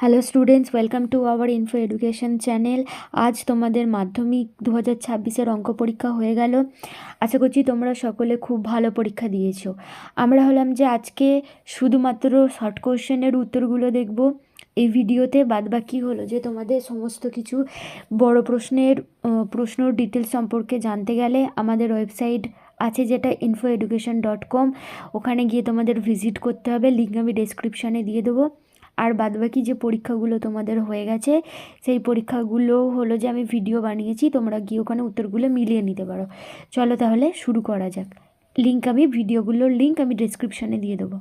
Hello students, welcome to our info education channel. আজ তোমাদের মাধ্যমিক 2026-এর অঙ্ক পরীক্ষা হয়ে গেল। আশা করছি তোমরা সকলে খুব ভালো পরীক্ষা দিয়েছো। আমরা হলাম যে আজকে শুধুমাত্র শর্ট কোশ্চেনের উত্তরগুলো দেখব এই ভিডিওতে। বাদবাকি হলো যে তোমাদের সমস্ত কিছু বড় প্রশ্ন ডিটেলস সম্পর্কে জানতে গেলে আমাদের ওয়েবসাইট আছে যেটা info-education.com, ওখানে গিয়ে তোমাদের ভিজিট করতে হবে। লিঙ্ক আমি ডেসক্রিপশানে দিয়ে দেবো। আর বাদবাকি যে পরীক্ষাগুলো তোমাদের হয়ে গেছে সেই পরীক্ষাগুলো হলো যে আমি ভিডিও বানিয়েছি, তোমরা গিয়ে ওখানে উত্তরগুলো মিলিয়ে নিতে পারো। চলো তাহলে শুরু করা যাক। ভিডিওগুলোর লিঙ্ক আমি ডেসক্রিপশানে দিয়ে দেবো।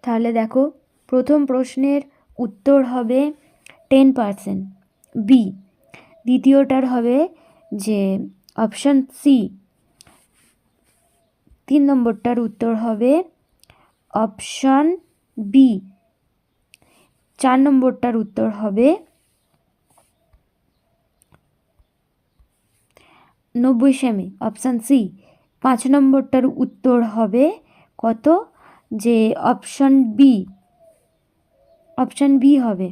তাহলে দেখো, প্রথম প্রশ্নের উত্তর হবে 10% বি। দ্বিতীয়টার হবে যে অপশান সি। 3 নম্বরটার উত্তর হবে অপশান বি। 4 নম্বরটার উত্তর হবে 90 সেমি, অপশান সি। 5 নম্বরটার উত্তর হবে কত, যে অপশান বি হবে।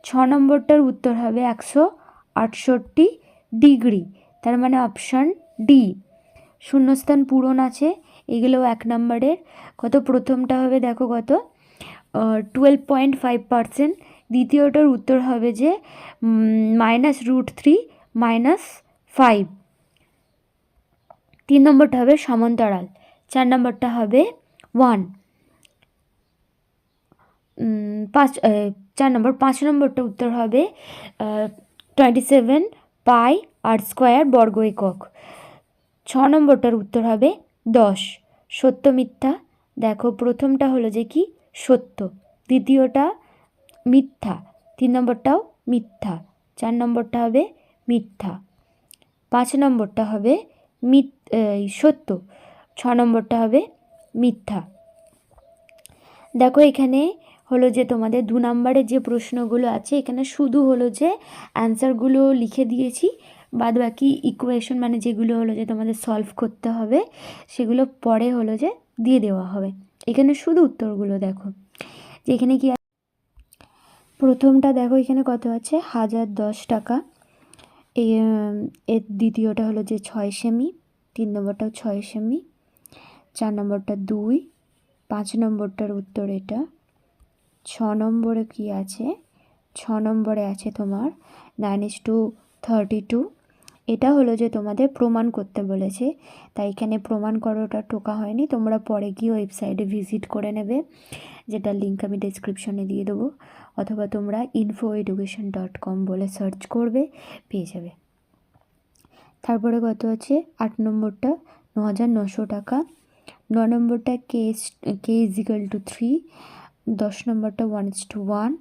6 নম্বরটার উত্তর হবে 168 ডিগ্রি, তার মানে অপশান ডি। শূন্যস্থান পূরণ আছে, এগুলো 1 নম্বরের। কত, প্রথমটা হবে দেখো কত, 12.5%। দ্বিতীয়টার উত্তর হবে যে -√3 -5। 3 নম্বরটা হবে সমান্তরাল। 4 নম্বরটা হবে 1। 5 নম্বরটা উত্তর হবে 27 পাই r² বর্গ একক। 6 নম্বরটার উত্তর হবে 10। সত্য মিথ্যা, দেখো প্রথমটা হলো যে কি সত্য, দ্বিতীয়টা মিথ্যা, 3 নম্বরটাও মিথ্যা, 4 নম্বরটা হবে মিথ্যা, 5 নম্বরটা হবে সত্য, 6 নম্বরটা হবে মিথ্যা। দেখো এখানে হলো যে তোমাদের 2 নম্বরের যে প্রশ্নগুলো আছে, এখানে শুধু হলো যে অ্যান্সারগুলো লিখে দিয়েছি, বাদ বাকি ইকুয়েশন মানে যেগুলো হলো যে তোমাদের সলভ করতে হবে সেগুলো পরে হলো যে দিয়ে দেওয়া হবে। এখানে শুধু উত্তরগুলো দেখো যে এখানে কি প্রথমটা দেখো এখানে কত আছে, 1010 টাকা। এর দ্বিতীয়টা হলো যে 6 সেমি, 3 নম্বরটাও 6 সেমি, 4 নম্বরটা 2, 5 নম্বরটার উত্তর এটা। 6 নম্বরে কি আছে, 6 নম্বরে আছে তোমার 9:32। এটা হলো যে তোমাদের প্রমাণ করতে বলেছে, তাই এখানে প্রমাণ করাটা টোকা হয়নি, তোমরা পরে গিয়ে ওয়েবসাইটে ভিজিট করে নেবে, যেটা লিঙ্ক আমি ডেসক্রিপশনে দিয়ে দেবো, অথবা তোমরা info-education.com বলে সার্চ করবে, পেয়ে যাবে। তারপরে কত আছে, 8 নম্বরটা 9,900 টাকা। 9 নম্বরটা k = 3। 10 নম্বরটা 1:1।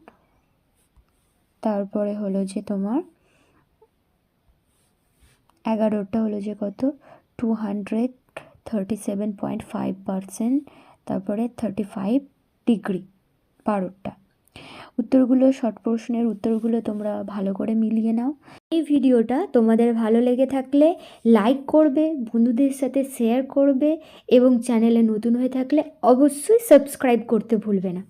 তারপরে হলো যে তোমার 11টা হলো যে কত, 237.5%। তারপরে 35 ডিগ্রি 12টা। উত্তরগুলো, শর্ট প্রশ্নের উত্তরগুলো তোমরা ভালো করে মিলিয়ে নাও। এই ভিডিওটা তোমাদের ভালো লেগে থাকলে লাইক করবে, বন্ধুদের সাথে শেয়ার করবে এবং চ্যানেলে নতুন হয়ে থাকলে অবশ্যই সাবস্ক্রাইব করতে ভুলবে না।